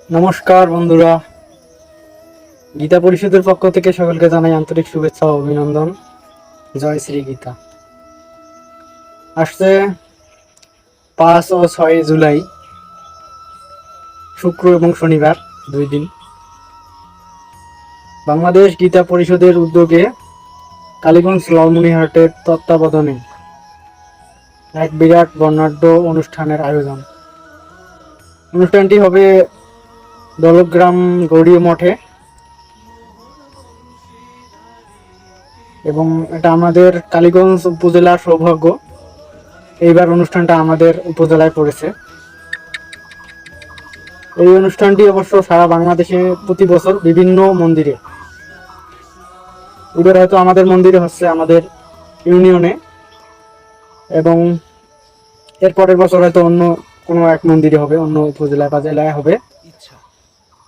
নমস্কার বন্ধুরা, গীতা পরিষদের পক্ষ থেকে সকলকে জানাই আন্তরিক শুভেচ্ছা ও অভিনন্দন। জয় শ্রী গীতা। আসছে 5 ও 6 জুলাই, শুক্র এবং শনিবার 2 দিন, বাংলাদেশ গীতা পরিষদের উদ্যোগে কালীগঞ্জ লালমনিরহাটের তত্ত্বাবধানে এক বিরাট বর্ণাঢ্য অনুষ্ঠানের আয়োজন। অনুষ্ঠানটি হবে দলগ্রাম গৌড়ীয় মঠে এবং এটা আমাদের কালীগঞ্জ উপজেলার সৌভাগ্য। এইবার অনুষ্ঠানটা আমাদের উপজেলায় পড়েছে। এই অনুষ্ঠানটি অবশ্য সারা বাংলাদেশে প্রতি বছর বিভিন্ন মন্দিরে, এবার হয়তো আমাদের মন্দিরে হচ্ছে, আমাদের ইউনিয়নে, এবং এর পরের বছর হয়তো অন্য কোনো এক মন্দিরে হবে, অন্য উপজেলায় বা জেলায় হবে।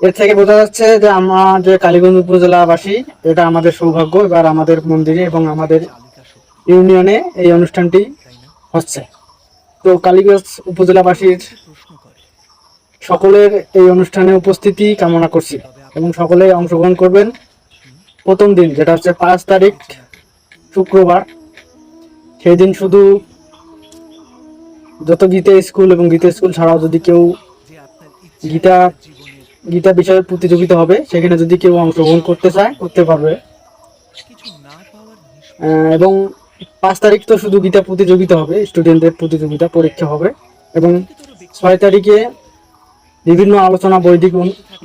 এর থেকে বোঝা যাচ্ছে যে আমাদের কালীগঞ্জ উপজেলাবাসী, এটা আমাদের সৌভাগ্য, এবার আমাদের মন্দিরে এবং আমাদের ইউনিয়নে এই অনুষ্ঠানটি হচ্ছে। তো কালীগঞ্জ উপজেলাবাসীর সকলের এই অনুষ্ঠানে উপস্থিতি কামনা করছি এবং সকলে অংশগ্রহণ করবেন। প্রথম দিন, যেটা হচ্ছে 5 তারিখ শুক্রবার, সেই দিন শুধু যত গীতা স্কুল এবং গীতা স্কুল ছাড়াও যদি কেউ গীতা বিষয়ের প্রতিযোগিতা হবে, সেখানে যদি কেউ অংশগ্রহণ করতে চায় করতে পারবে। এবং 5 তারিখ তো শুধু গীতা প্রতিযোগিতা হবে, স্টুডেন্টদের প্রতিযোগিতা পরীক্ষা হবে। এবং 6 তারিখে বিভিন্ন আলোচনা,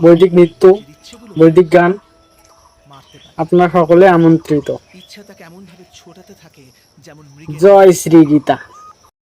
বৈদিক নৃত্য, বৈদিক গান। আপনারা সকলে আমন্ত্রিত। জয় শ্রী গীতা।